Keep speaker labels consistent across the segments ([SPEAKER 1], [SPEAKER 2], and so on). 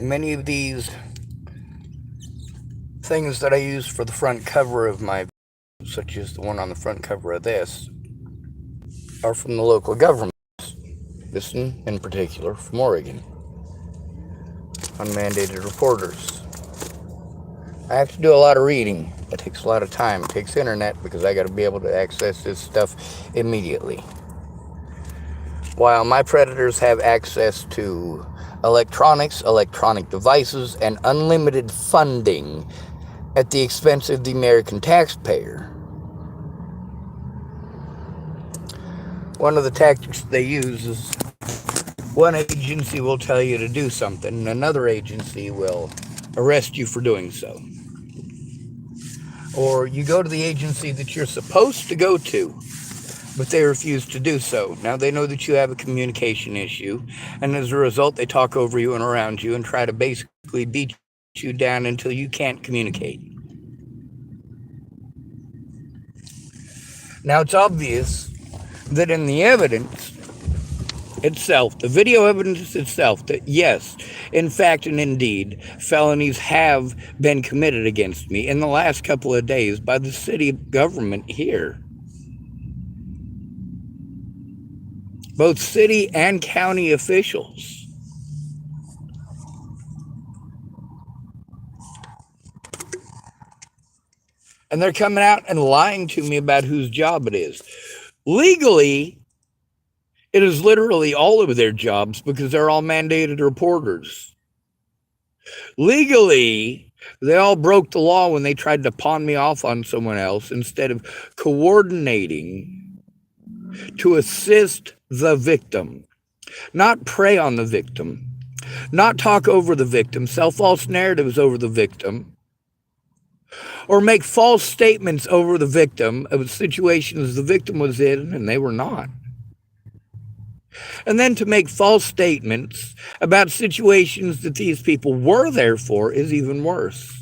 [SPEAKER 1] Many of these things that I use for the front cover of my videos, such as the one on the front cover of this, are from the local government. This one, in particular, from Oregon. Unmandated reporters. I have to do a lot of reading. It takes a lot of time. It takes internet because I got to be able to access this stuff immediately. While my predators have access to electronics, electronic devices, and unlimited funding at the expense of the American taxpayer. One of the tactics they use is one agency will tell you to do something, and another agency will arrest you for doing so. Or you go to the agency that you're supposed to go to, but they refuse to do so. Now they know that you have a communication issue, and as a result, they talk over you and around you and try to basically beat you down until you can't communicate. Now it's obvious that in the evidence itself, the video evidence itself, that yes, in fact and indeed, felonies have been committed against me in the last couple of days by the city government here. Both city and county officials. And they're coming out and lying to me about whose job it is. Legally, it is literally all of their jobs because they're all mandated reporters. Legally, they all broke the law when they tried to pawn me off on someone else instead of coordinating to assist the victim, not prey on the victim, not talk over the victim, sell false narratives over the victim, or make false statements over the victim of situations the victim was in and they were not. And then to make false statements about situations that these people were there for is even worse.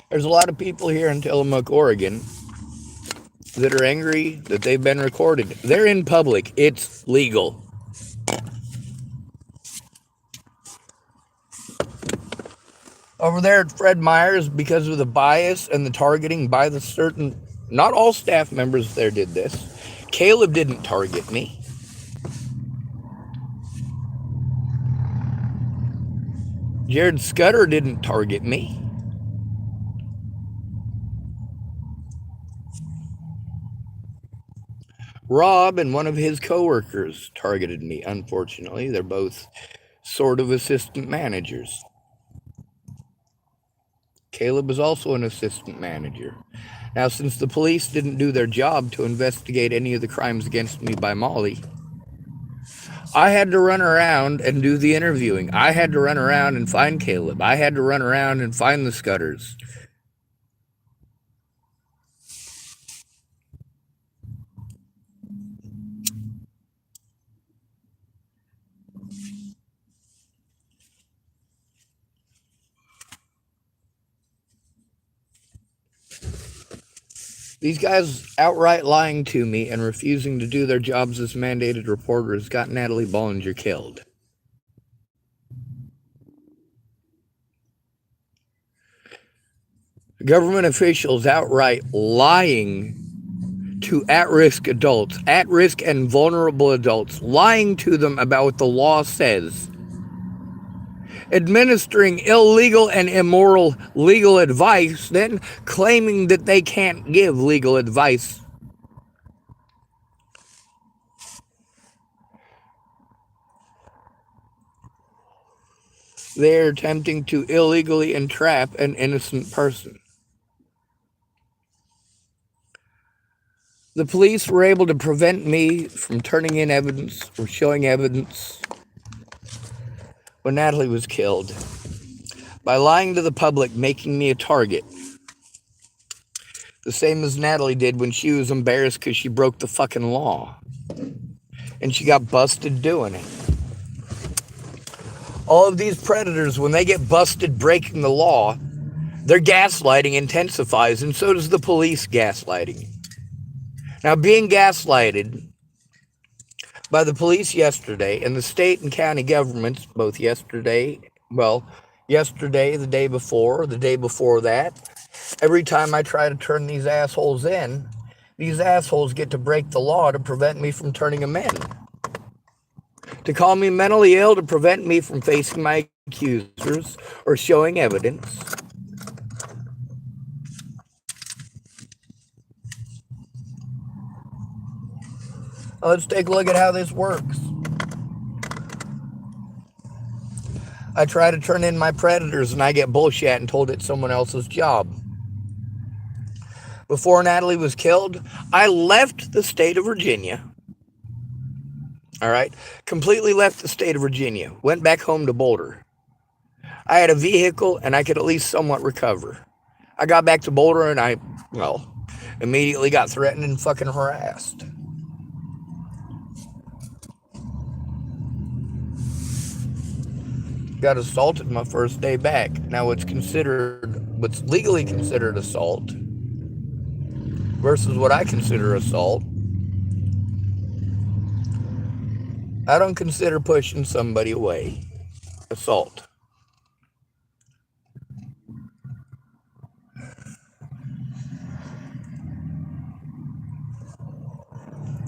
[SPEAKER 1] There's a lot of people here in Tillamook, Oregon, that are angry that they've been recorded. They're in public. It's legal. Over there at Fred Meyer's, because of the bias and the targeting by the certain, not all staff members there did this. Caleb didn't target me. Jared Scudder didn't target me. Rob and one of his coworkers targeted me, unfortunately. They're both sort of assistant managers. Caleb is also an assistant manager. Now, since the police didn't do their job to investigate any of the crimes against me by Molly, I had to run around and do the interviewing. I had to run around and find Caleb. I had to run around and find the Scudders. These guys outright lying to me and refusing to do their jobs as mandated reporters got Natalie Bollinger killed. Government officials outright lying to at-risk adults, at-risk and vulnerable adults, lying to them about what the law says. Administering illegal and immoral legal advice, then claiming that they can't give legal advice. They're attempting to illegally entrap an innocent person. The police were able to prevent me from turning in evidence or showing evidence when Natalie was killed by lying to the public, making me a target. The same as Natalie did when she was embarrassed because she broke the fucking law. And she got busted doing it. All of these predators, when they get busted breaking the law, their gaslighting intensifies, and so does the police gaslighting. Now, being gaslighted by the police yesterday and the state and county governments, both yesterday, the day before that, every time I try to turn these assholes in, these assholes get to break the law to prevent me from turning them in. To call me mentally ill to prevent me from facing my accusers or showing evidence. Let's take a look at how this works. I try to turn in my predators and I get bullshit and told it's someone else's job. Before Natalie was killed, I left the state of Virginia. All right, completely left the state of Virginia, went back home to Boulder. I had a vehicle and I could at least somewhat recover. I got back to Boulder and I immediately got threatened and fucking harassed. Got assaulted my first day back. Now what's legally considered assault versus what I consider assault. I don't consider pushing somebody away assault.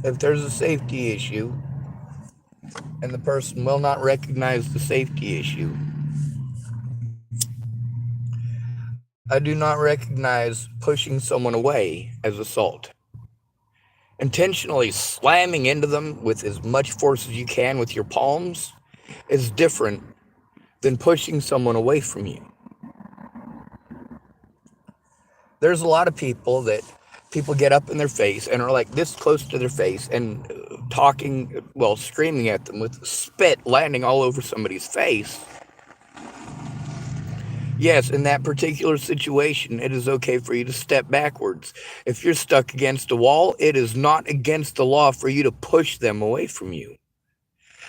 [SPEAKER 1] If there's a safety issue and the person will not recognize the safety issue, I do not recognize pushing someone away as assault. Intentionally slamming into them with as much force as you can with your palms is different than pushing someone away from you. There's a lot of people that people get up in their face and are like this close to their face and screaming at them with spit landing all over somebody's face. Yes, in that particular situation, it is okay for you to step backwards. If you're stuck against a wall, it is not against the law for you to push them away from you.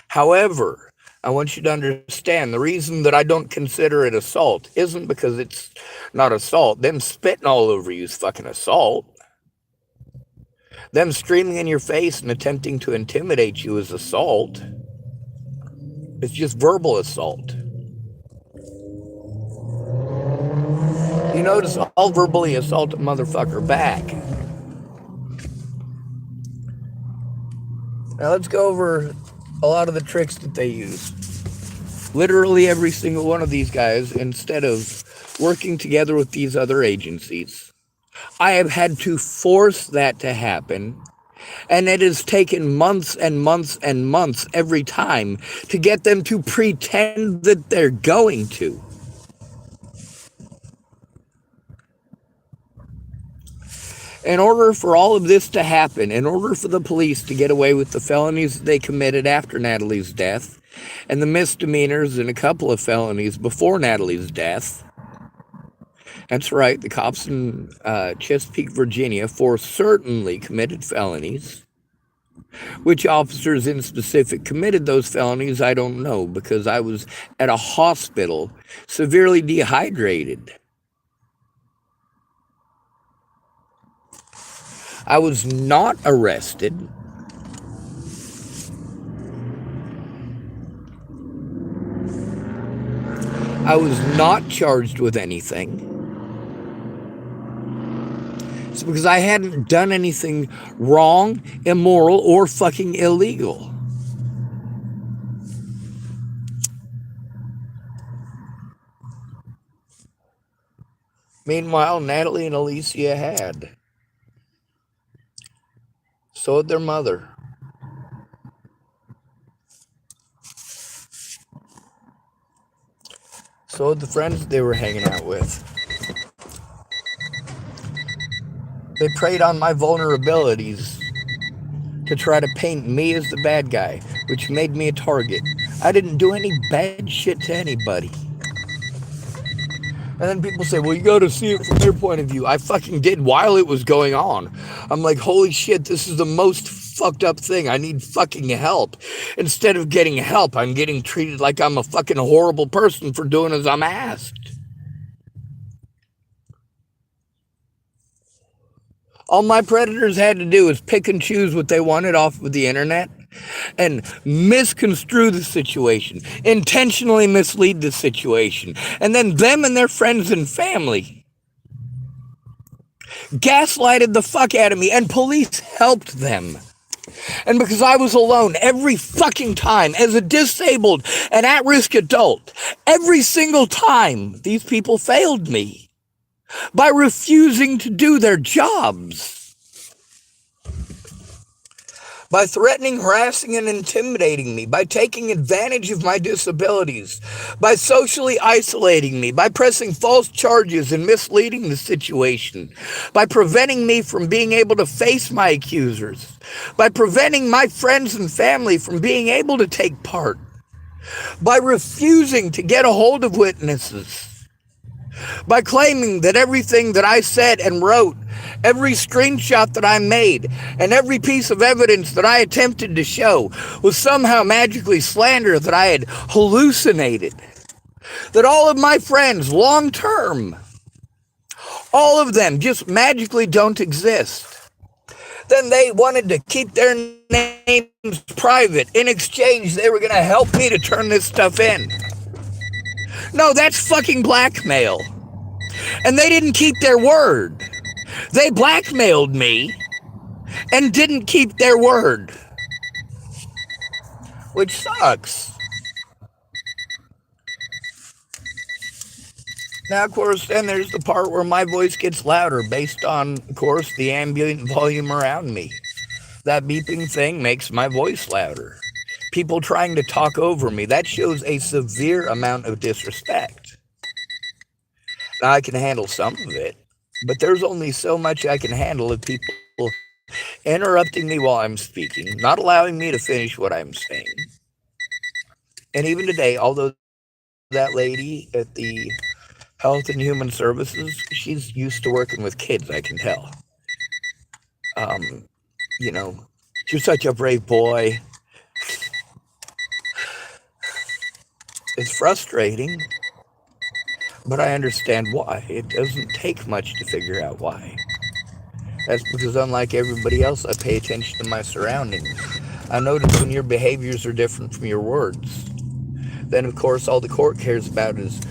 [SPEAKER 1] However, I want you to understand the reason that I don't consider it assault isn't because it's not assault. Them spitting all over you is fucking assault. Them screaming in your face and attempting to intimidate you is assault. It's just verbal assault. You notice I'll verbally assault a motherfucker back. Now let's go over a lot of the tricks that they use. Literally every single one of these guys, instead of working together with these other agencies, I have had to force that to happen. And it has taken months and months and months every time to get them to pretend that they're going to. In order for all of this to happen, in order for the police to get away with the felonies that they committed after Natalie's death, and the misdemeanors and a couple of felonies before Natalie's death, that's right, the cops in Chesapeake, Virginia, for certainly committed felonies. Which officers in specific committed those felonies, I don't know, because I was at a hospital, severely dehydrated. I was not arrested. I was not charged with anything. It's because I hadn't done anything wrong, immoral, or fucking illegal. Meanwhile, Natalie and Alicia had. So had their mother. So had the friends they were hanging out with. They preyed on my vulnerabilities to try to paint me as the bad guy, which made me a target. I didn't do any bad shit to anybody. And then people say, well, you got to see it from their point of view. I fucking did while it was going on. I'm like, holy shit, this is the most fucked up thing. I need fucking help. Instead of getting help, I'm getting treated like I'm a fucking horrible person for doing as I'm asked. All my predators had to do was pick and choose what they wanted off of the internet and misconstrue the situation, intentionally mislead the situation. And then them and their friends and family gaslighted the fuck out of me, and police helped them. And because I was alone every fucking time as a disabled and at-risk adult, every single time these people failed me by refusing to do their jobs. By threatening, harassing, and intimidating me, by taking advantage of my disabilities, by socially isolating me, by pressing false charges and misleading the situation, by preventing me from being able to face my accusers, by preventing my friends and family from being able to take part, by refusing to get a hold of witnesses, by claiming that everything that I said and wrote, every screenshot that I made, and every piece of evidence that I attempted to show was somehow magically slander that I had hallucinated. That all of my friends, long term, all of them just magically don't exist. Then they wanted to keep their names private. In exchange, they were going to help me to turn this stuff in. No, that's fucking blackmail. And they didn't keep their word. They blackmailed me and didn't keep their word. Which sucks. Now, of course, then there's the part where my voice gets louder based on, of course, the ambient volume around me. That beeping thing makes my voice louder. People trying to talk over me, that shows a severe amount of disrespect. Now, I can handle some of it, but there's only so much I can handle of people interrupting me while I'm speaking, not allowing me to finish what I'm saying. And even today, although that lady at the Health and Human Services, she's used to working with kids, I can tell. You know, you're such a brave boy. It's frustrating, but I understand why. It doesn't take much to figure out why. That's because unlike everybody else, I pay attention to my surroundings. I notice when your behaviors are different from your words. Then, of course, all the court cares about is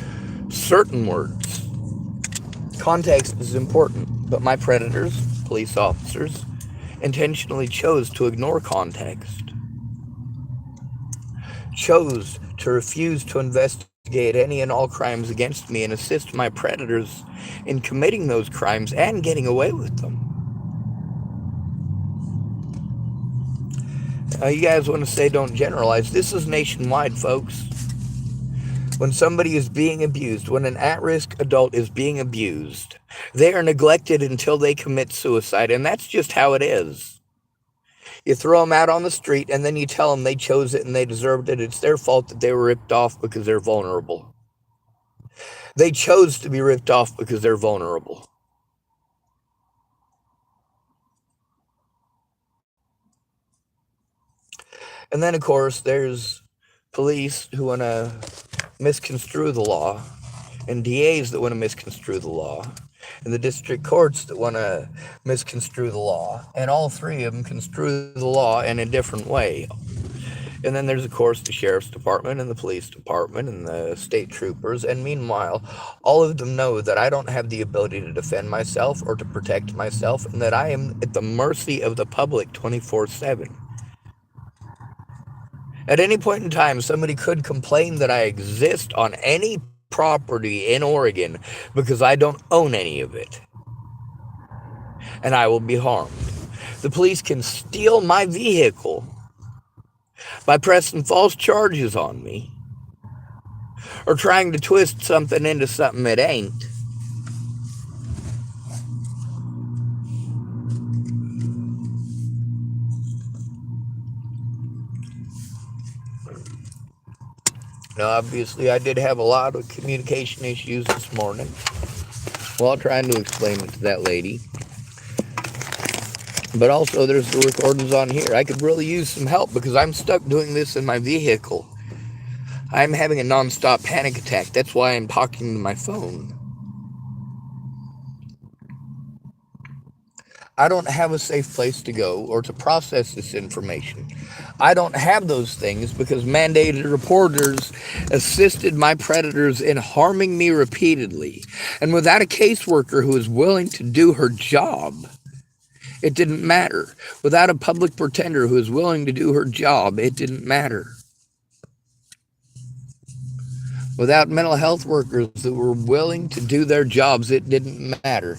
[SPEAKER 1] certain words. Context is important, but my predators, police officers, intentionally chose to ignore context. Chose to refuse to investigate any and all crimes against me and assist my predators in committing those crimes and getting away with them. You guys want to say don't generalize. This is nationwide, folks. When somebody is being abused, when an at-risk adult is being abused, they are neglected until they commit suicide, and that's just how it is. You throw them out on the street, and then you tell them they chose it and they deserved it. It's their fault that they were ripped off because they're vulnerable. They chose to be ripped off because they're vulnerable. And then, of course, there's police who want to misconstrue the law, and DAs that want to misconstrue the law, and the district courts that want to misconstrue the law, and all three of them construe the law in a different way. And then there's, of course, the sheriff's department and the police department and the state troopers, and meanwhile, all of them know that I don't have the ability to defend myself or to protect myself, and that I am at the mercy of the public 24/7. At any point in time, somebody could complain that I exist on any property in Oregon because I don't own any of it, and I will be harmed. The police can steal my vehicle by pressing false charges on me or trying to twist something into something it ain't. Now, obviously, I did have a lot of communication issues this morning while trying to explain it to that lady. But also, there's the recordings on here. I could really use some help because I'm stuck doing this in my vehicle. I'm having a nonstop panic attack. That's why I'm talking to my phone. I don't have a safe place to go or to process this information. I don't have those things because mandated reporters assisted my predators in harming me repeatedly. And without a caseworker who is willing to do her job, it didn't matter. Without a public pretender who is willing to do her job, it didn't matter. Without mental health workers that were willing to do their jobs, it didn't matter.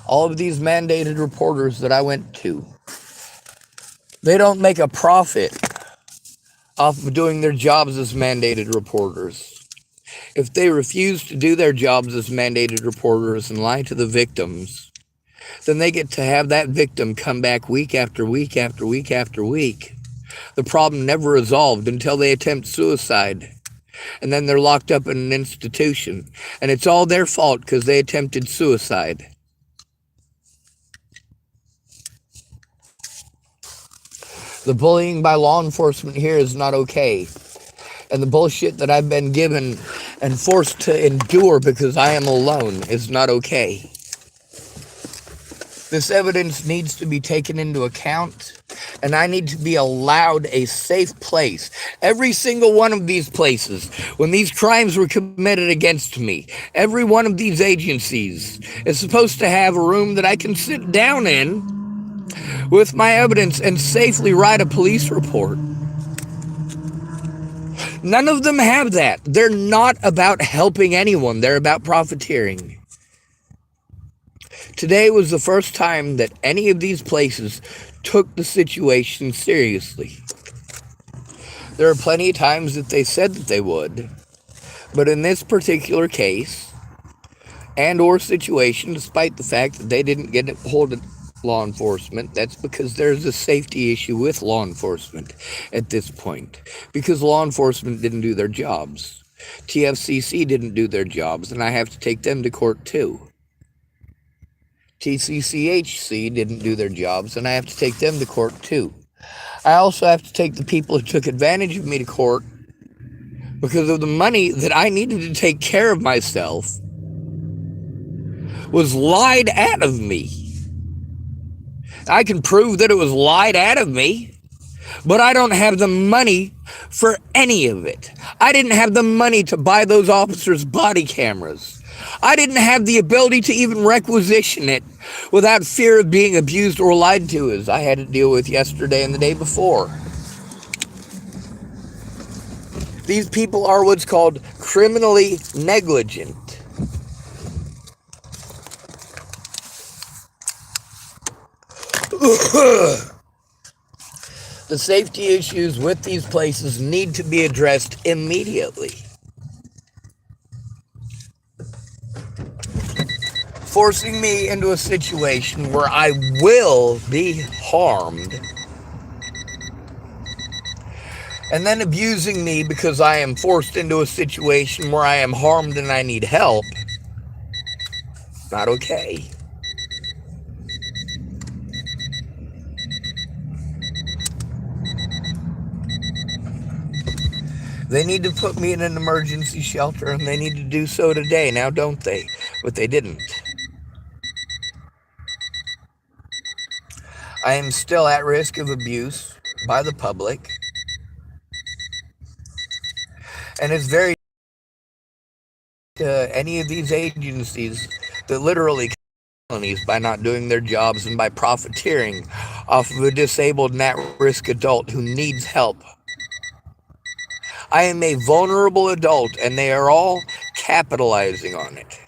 [SPEAKER 1] All of these mandated reporters that I went to, they don't make a profit off of doing their jobs as mandated reporters. If they refuse to do their jobs as mandated reporters and lie to the victims, then they get to have that victim come back week after week after week after week. The problem never resolved until they attempt suicide. And then they're locked up in an institution. And it's all their fault because they attempted suicide. The bullying by law enforcement here is not okay. And the bullshit that I've been given and forced to endure because I am alone is not okay. This evidence needs to be taken into account, and I need to be allowed a safe place. Every single one of these places, when these crimes were committed against me, every one of these agencies is supposed to have a room that I can sit down in with my evidence and safely write a police report. None of them have that. They're not about helping anyone. They're about profiteering. Today was the first time that any of these places took the situation seriously. There are plenty of times that they said that they would, but in this particular case and or situation, despite the fact that they didn't get a hold of law enforcement, that's because there's a safety issue with law enforcement at this point, because law enforcement didn't do their jobs. TFCC didn't do their jobs, and I have to take them to court too. TCCHC didn't do their jobs, and I have to take them to court too. I also have to take the people who took advantage of me to court because of the money that I needed to take care of myself was lied out of me. I can prove that it was lied out of me, but I don't have the money for any of it. I didn't have the money to buy those officers' body cameras. I didn't have the ability to even requisition it without fear of being abused or lied to, as I had to deal with yesterday and the day before. These people are what's called criminally negligent. The safety issues with these places need to be addressed immediately. Forcing me into a situation where I will be harmed, and then abusing me because I am forced into a situation where I am harmed and I need help, not okay. They need to put me in an emergency shelter, and they need to do so today, now don't they? But they didn't. I am still at risk of abuse by the public, and it's very any of these agencies that literally felonies by not doing their jobs and by profiteering off of a disabled and at-risk adult who needs help. I am a vulnerable adult, and they are all capitalizing on it.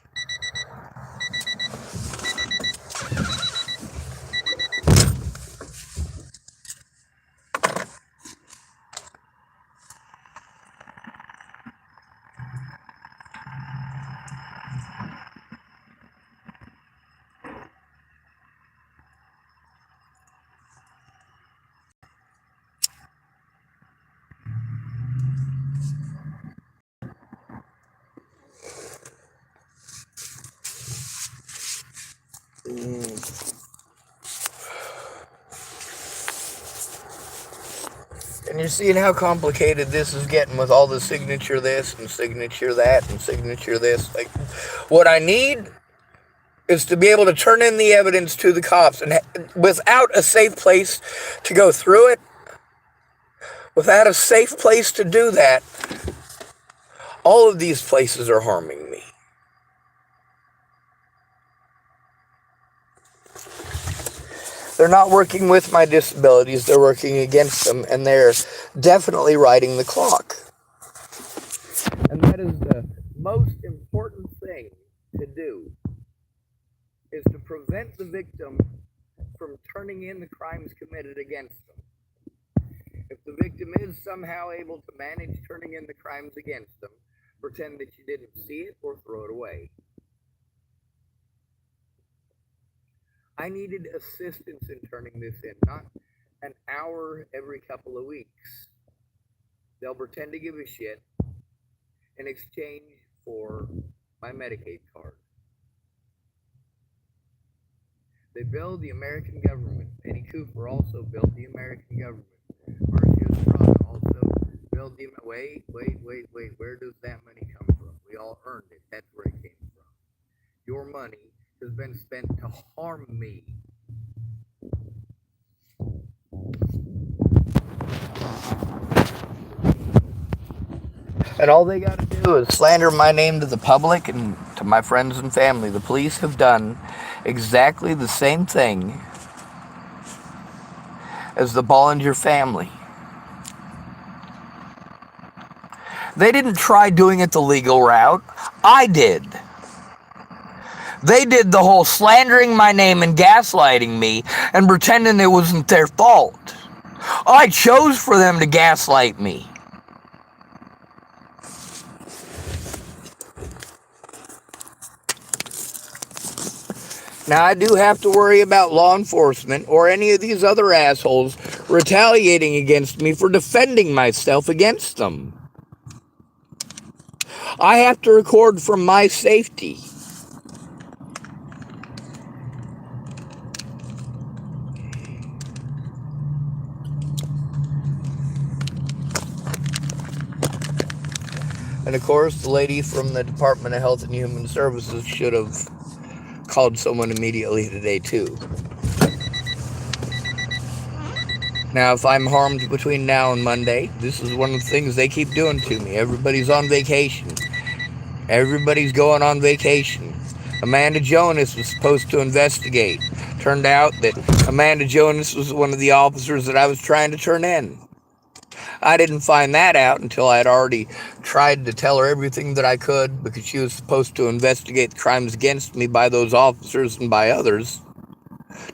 [SPEAKER 1] And you're seeing how complicated this is getting with all the signature this and signature that and signature this. Like, what I need is to be able to turn in the evidence to the cops, and without a safe place to go through it, without a safe place to do that, all of these places are harming me. They're not working with my disabilities, they're working against them, and they're definitely riding the clock. And that is the most important thing to do, is to prevent the victim from turning in the crimes committed against them. If the victim is somehow able to manage turning in the crimes against them, pretend that you didn't see it or throw it away. I needed assistance in turning this in, not an hour every couple of weeks. They'll pretend to give a shit in exchange for my Medicaid card. They bill the American government. Penny Cooper also billed the American government. Marcia Estrada also billed the... Wait. Where does that money come from? We all earned it. That's where it came from. Your money has been spent to harm me. And all they got to do is slander my name to the public and to my friends and family. The police have done exactly the same thing as the Bollinger family. They didn't try doing it the legal route. I did. They did the whole slandering my name and gaslighting me and pretending it wasn't their fault. I chose for them to gaslight me. Now, I do have to worry about law enforcement or any of these other assholes retaliating against me for defending myself against them. I have to record for my safety. And of course, the lady from the Department of Health and Human Services should have called someone immediately today too. Now, if I'm harmed between now and Monday, this is one of the things they keep doing to me. Everybody's on vacation. Everybody's going on vacation. Amanda Jonas was supposed to investigate. Turned out that Amanda Jonas was one of the officers that I was trying to turn in. I didn't find that out until I had already tried to tell her everything that I could, because she was supposed to investigate the crimes against me by those officers and by others.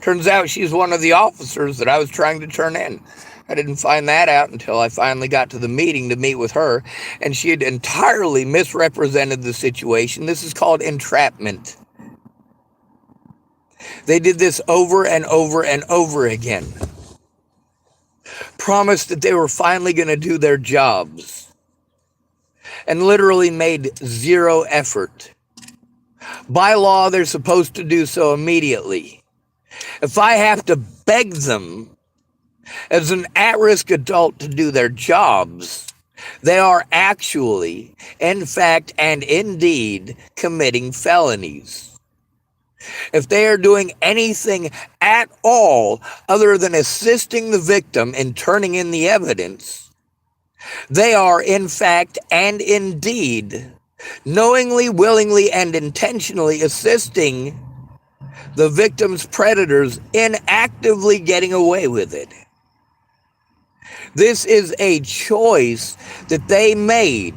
[SPEAKER 1] Turns out she's one of the officers that I was trying to turn in. I didn't find that out until I finally got to the meeting to meet with her, and she had entirely misrepresented the situation. This is called entrapment. They did this over and over and over again. Promised that they were finally going to do their jobs, and literally made zero effort. By law, they're supposed to do so immediately. If I have to beg them as an at-risk adult to do their jobs, they are actually, in fact and indeed, committing felonies. If they are doing anything at all other than assisting the victim in turning in the evidence, they are, in fact and indeed, knowingly, willingly, and intentionally assisting the victim's predators in actively getting away with it. This is a choice that they made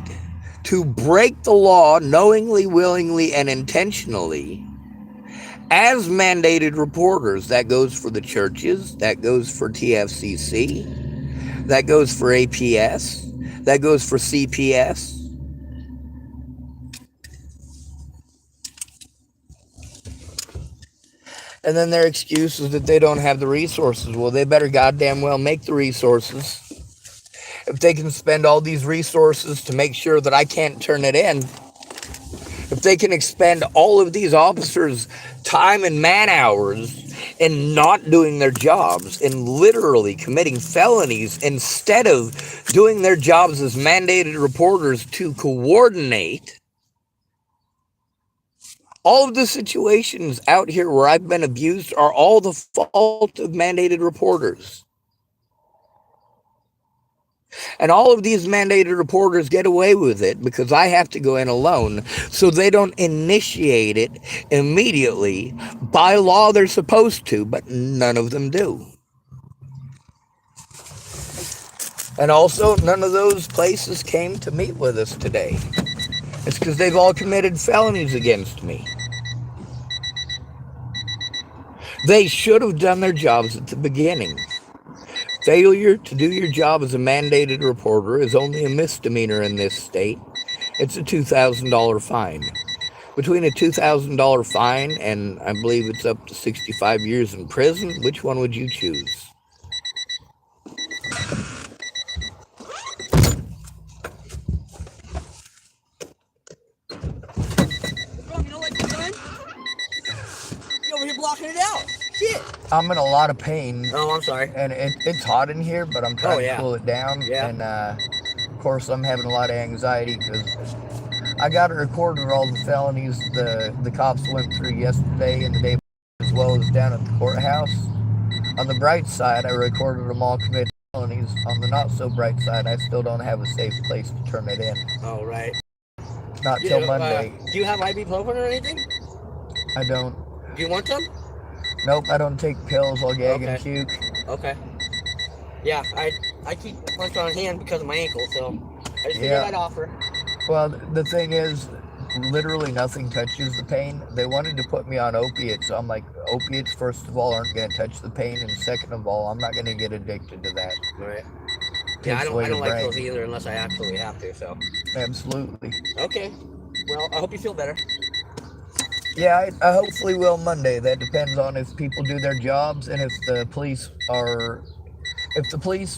[SPEAKER 1] to break the law knowingly, willingly, and intentionally as mandated reporters. That goes for the churches, that goes for TFCC, that goes for APS, that goes for CPS. And then their excuse is that they don't have the resources. Well, they better goddamn well make the resources. If they can spend all these resources to make sure that I can't turn it in, if they can expend all of these officers' time and man hours in not doing their jobs, in literally committing felonies, instead of doing their jobs as mandated reporters to coordinate, All of the situations out here where I've been abused are all the fault of mandated reporters. And all of these mandated reporters get away with it because I have to go in alone. So they don't initiate it immediately. By law, they're supposed to, but none of them do. And also, none of those places came to meet with us today. It's because they've all committed felonies against me. They should have done their jobs at the beginning. Failure to do your job as a mandated reporter is only a misdemeanor in this state. It's a $2,000 fine. Between a $2,000 fine and I believe it's up to 65 years in prison, which one would you choose?
[SPEAKER 2] Bro, you know what you're doing? You're over here blocking it out. Shit.
[SPEAKER 1] I'm in a lot of pain.
[SPEAKER 2] Oh, I'm sorry.
[SPEAKER 1] And it's hot in here, but I'm trying to cool it down.
[SPEAKER 2] Yeah.
[SPEAKER 1] And of course, I'm having a lot of anxiety because I got it recorded all the felonies the cops went through yesterday and the day as well as down at the courthouse. On the bright side, I recorded them all committed felonies. On the not so bright side, I still don't have a safe place to turn it in.
[SPEAKER 2] Oh, right.
[SPEAKER 1] Not till Monday.
[SPEAKER 2] Do you have ibuprofen or anything?
[SPEAKER 1] I don't.
[SPEAKER 2] Do you want some?
[SPEAKER 1] Nope, I don't take pills. I'll gag and puke.
[SPEAKER 2] Okay. Yeah, I keep a bunch on hand because of my ankle, so I just figured I'd offer.
[SPEAKER 1] Well, the thing is, literally nothing touches the pain. They wanted to put me on opiates. So I'm like, opiates, first of all, aren't going to touch the pain. And second of all, I'm not going to get addicted to that.
[SPEAKER 2] Right. Yeah, I don't like those either unless I absolutely have to, so.
[SPEAKER 1] Absolutely.
[SPEAKER 2] Okay. Well, I hope you feel better.
[SPEAKER 1] Yeah, I hopefully will Monday. That depends on if people do their jobs and if the police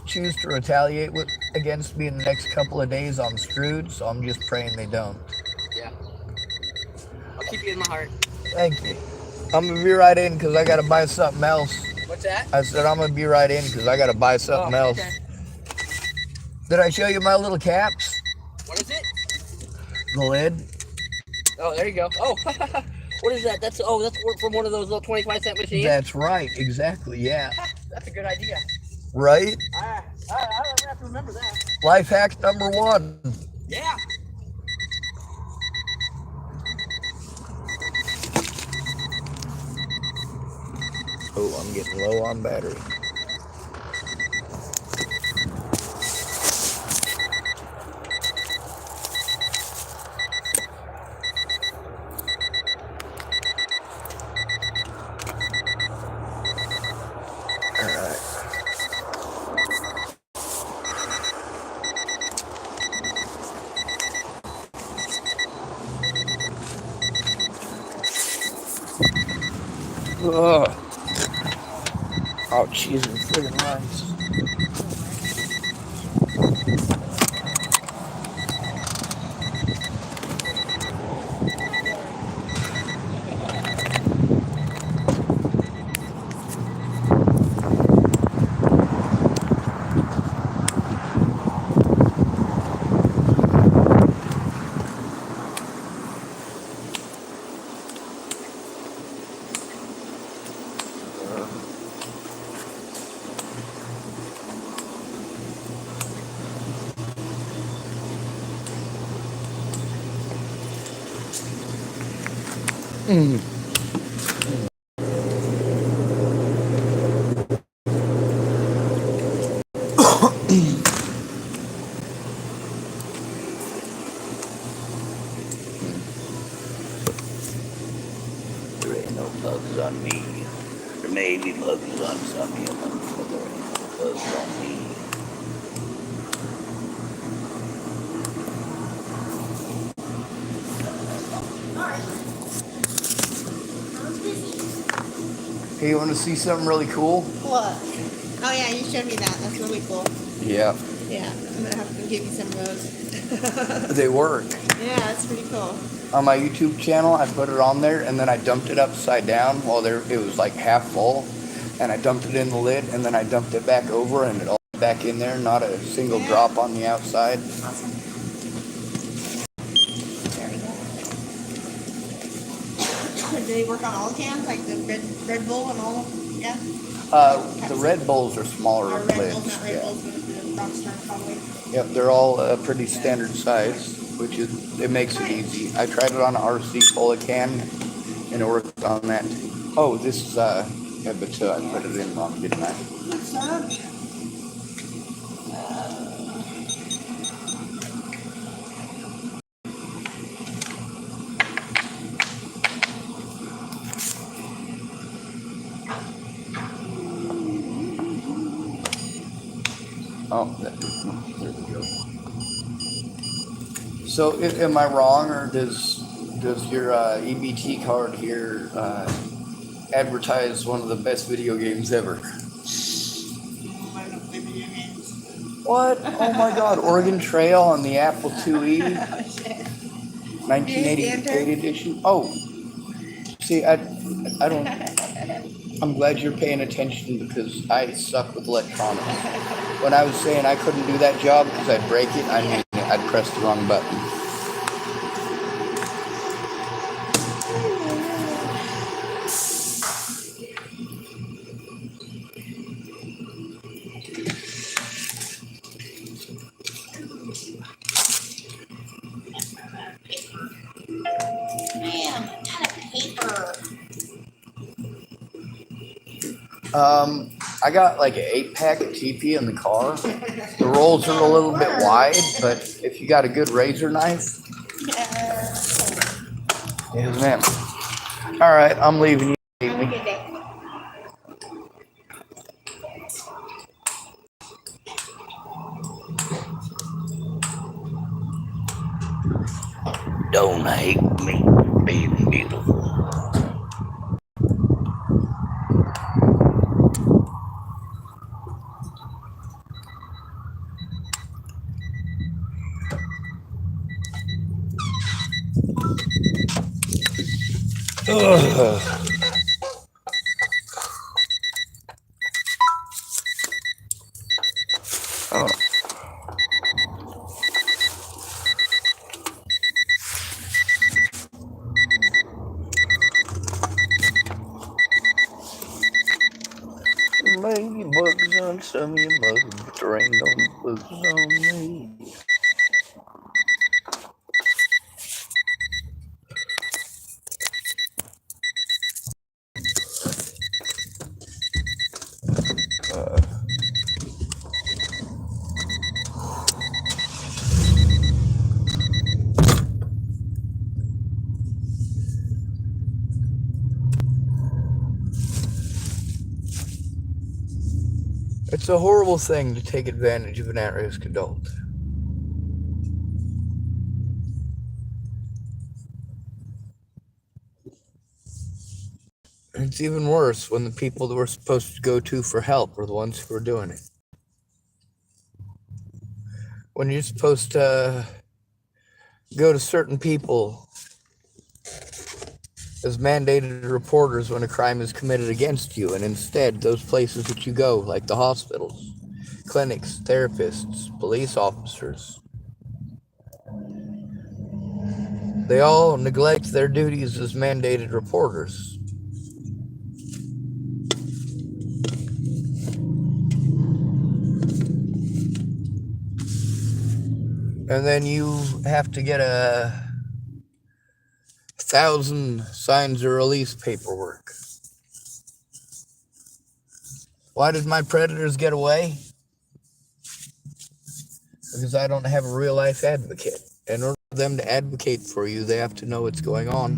[SPEAKER 1] choose to retaliate against me in the next couple of days, I'm screwed. So I'm just praying they don't.
[SPEAKER 2] Yeah. I'll keep you in my heart.
[SPEAKER 1] Thank you. I'm going to be right in because I got to buy something else.
[SPEAKER 2] What's that?
[SPEAKER 1] I said I'm going to be right in because I got to buy something else.
[SPEAKER 2] Okay.
[SPEAKER 1] Did I show you my little caps?
[SPEAKER 2] What is it?
[SPEAKER 1] The lid.
[SPEAKER 2] Oh, there you go. Oh, what is that? That's from one of those little 25-cent machines?
[SPEAKER 1] That's right. Exactly, yeah.
[SPEAKER 2] That's a good idea.
[SPEAKER 1] Right?
[SPEAKER 2] I don't have to remember that.
[SPEAKER 1] Life hack number 1.
[SPEAKER 2] Yeah.
[SPEAKER 1] Oh, I'm getting low on battery. Ugh. Oh, cheese and friggin' rice. There ain't no bugs on me. There may be bugs on some humans, but there ain't no bugs on me. Hey, you want to see something really cool?
[SPEAKER 3] What? Oh yeah, you showed me that. That's really cool.
[SPEAKER 1] Yeah.
[SPEAKER 3] Yeah, I'm gonna have to give you some of those.
[SPEAKER 1] They work.
[SPEAKER 3] Yeah, that's pretty cool.
[SPEAKER 1] On my YouTube channel, I put it on there, and then I dumped it upside down while it was like half full, and I dumped it in the lid, and then I dumped it back over, and it all back in there, not a single drop on the outside.
[SPEAKER 3] Awesome. There we go. they work on all cans, like the Red Bull and all? Yeah.
[SPEAKER 1] The Red Bulls are smaller
[SPEAKER 3] Red Bulls,
[SPEAKER 1] lids.
[SPEAKER 3] not Red Bulls, but the Rockstar probably.
[SPEAKER 1] Yep, they're all pretty standard size, which it makes it easy. I tried it on an RC full of can, and it worked on that. Oh, this is yeah, but I put it in wrong, didn't I?
[SPEAKER 3] What's up?
[SPEAKER 1] Oh, there we go. So, am I wrong, or does your EBT card here advertise one of the best video games ever?
[SPEAKER 3] I don't play video games.
[SPEAKER 1] What? Oh my God! Oregon Trail on the Apple IIe,
[SPEAKER 3] Oh, shit.
[SPEAKER 1] 1988 edition. Oh, see, I don't. I'm glad you're paying attention because I suck with electronics. When I was saying I couldn't do that job because I'd break it, I mean I'd press the wrong button.
[SPEAKER 3] Man, a ton of paper.
[SPEAKER 1] I got like an 8-pack of TP in the car. The rolls are a little bit wide, but if you got a good razor knife, yes, ma'am. All right, I'm leaving you.
[SPEAKER 3] Have a good day.
[SPEAKER 1] Don't hate me, be beautiful. Ugh. Oh. Maybe bugs on some of your mugs, but there ain't no bugs on me. It's a horrible thing to take advantage of an at-risk adult. It's even worse when the people that we're supposed to go to for help are the ones who are doing it. When you're supposed to go to certain people as mandated reporters when a crime is committed against you, and instead those places that you go, like the hospitals, clinics, therapists, police officers, they all neglect their duties as mandated reporters. And then you have to get 1,000 signs of release paperwork. Why did my predators get away? Because I don't have a real life advocate. In order for them to advocate for you, they have to know what's going on.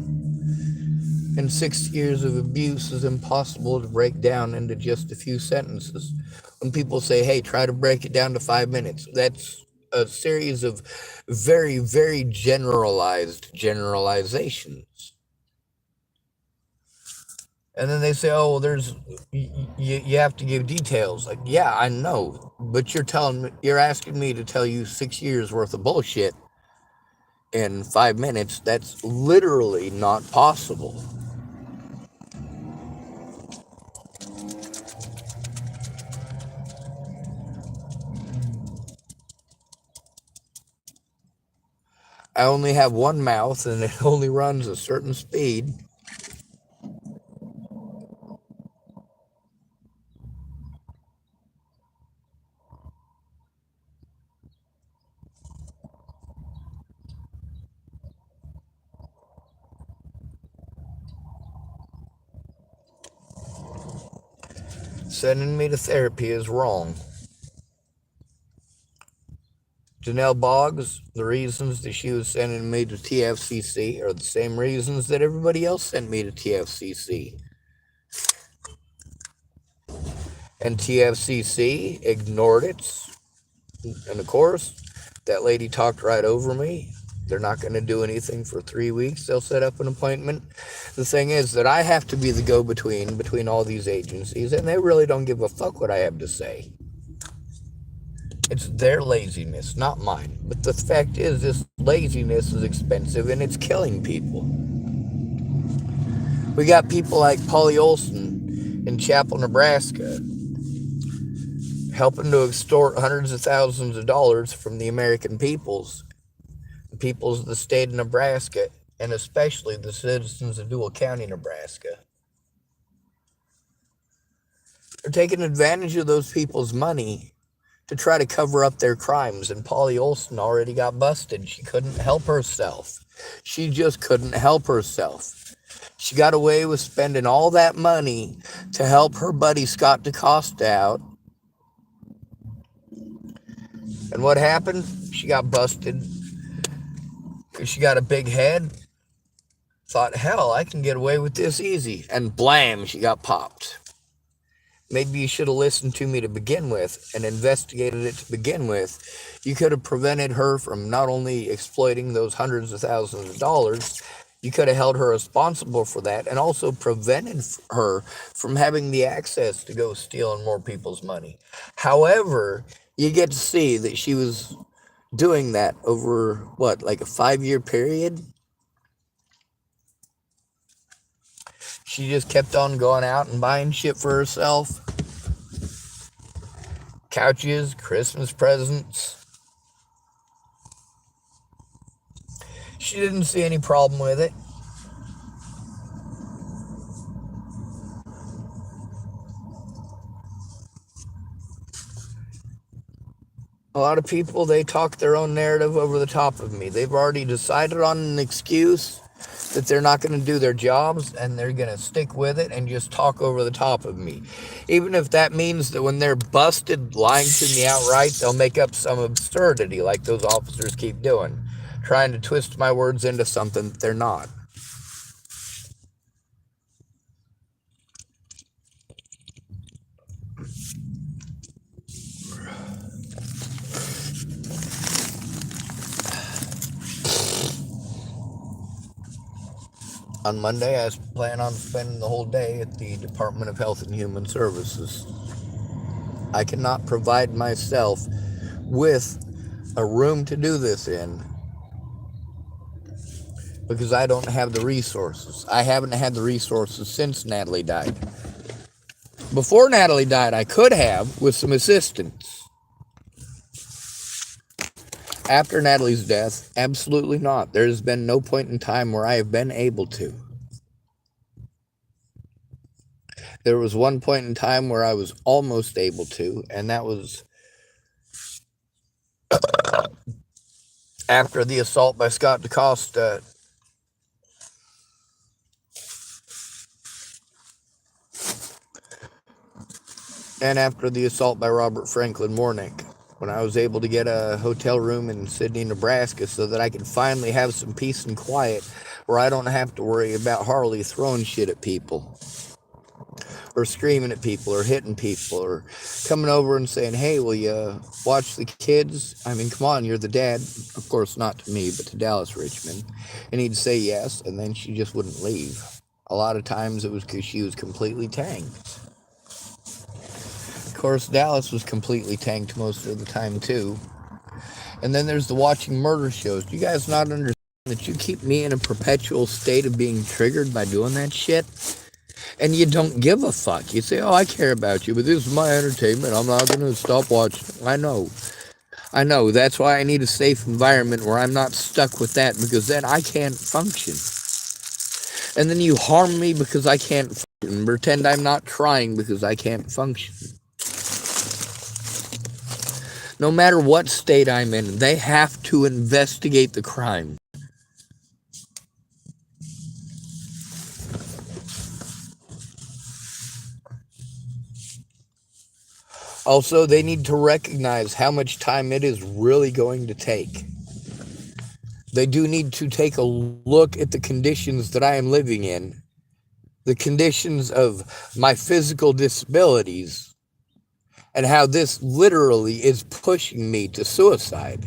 [SPEAKER 1] And 6 years of abuse is impossible to break down into just a few sentences. When people say, hey, try to break it down to 5 minutes, that's a series of very, very generalizations. And then they say, oh, well, you have to give details. Like, yeah, I know, but you're asking me to tell you 6 years worth of bullshit in 5 minutes. That's literally not possible. I only have one mouth and it only runs a certain speed. sending me to therapy is wrong. Janelle Boggs, the reasons that she was sending me to TFCC are the same reasons that everybody else sent me to TFCC. And TFCC ignored it. And of course, that lady talked right over me. They're not going to do anything for 3 weeks. They'll set up an appointment. The thing is that I have to be the go-between between all these agencies, and they really don't give a fuck what I have to say. It's their laziness, not mine. But the fact is, this laziness is expensive, and it's killing people. We got people like Polly Olson in Chappell, Nebraska, helping to extort hundreds of thousands of dollars from the American peoples of the state of Nebraska, and especially the citizens of Dual County, Nebraska. They're taking advantage of those people's money to try to cover up their crimes, and Polly Olson already got busted. She couldn't help herself. She just couldn't help herself. She got away with spending all that money to help her buddy Scott DeCosta out. And what happened? She got busted because she got a big head. Thought, hell, I can get away with this easy. And blam, she got popped. Maybe you should have listened to me to begin with and investigated it to begin with. You could have prevented her from not only exploiting those hundreds of thousands of dollars, you could have held her responsible for that and also prevented her from having the access to go stealing more people's money. However, you get to see that she was doing that over, what, like a 5-year period? She just kept on going out and buying shit for herself. Couches, Christmas presents. She didn't see any problem with it. A lot of people, they talk their own narrative over the top of me. They've already decided on an excuse that they're not going to do their jobs, and they're going to stick with it and just talk over the top of me. Even if that means that when they're busted lying to me outright, they'll make up some absurdity like those officers keep doing, trying to twist my words into something that they're not. On Monday, I plan on spending the whole day at the Department of Health and Human Services. I cannot provide myself with a room to do this in because I don't have the resources. I haven't had the resources since Natalie died. Before Natalie died, I could have with some assistance. After Natalie's death, absolutely not. There has been no point in time where I have been able to. There was one point in time where I was almost able to, and that was after the assault by Scott DeCosta. And after the assault by Robert Franklin Warnick, when I was able to get a hotel room in Sidney, Nebraska, so that I could finally have some peace and quiet where I don't have to worry about Harley throwing shit at people or screaming at people or hitting people or coming over and saying, hey, will you watch the kids? I mean, come on, you're the dad. Of course, not to me, but to Dallas Richmond. And he'd say yes, and then she just wouldn't leave. A lot of times it was because she was completely tanked. Of course, Dallas was completely tanked most of the time, too. And then there's the watching murder shows. Do you guys not understand that you keep me in a perpetual state of being triggered by doing that shit? And you don't give a fuck. You say, oh, I care about you, but this is my entertainment. I'm not going to stop watching. I know. That's why I need a safe environment where I'm not stuck with that, because then I can't function. And then you harm me because I can't function and pretend I'm not trying because I can't function. No matter what state I'm in, they have to investigate the crime. Also, they need to recognize how much time it is really going to take. They do need to take a look at the conditions that I am living in, the conditions of my physical disabilities, and how this literally is pushing me to suicide.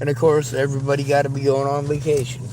[SPEAKER 1] And of course, everybody got to be going on vacation.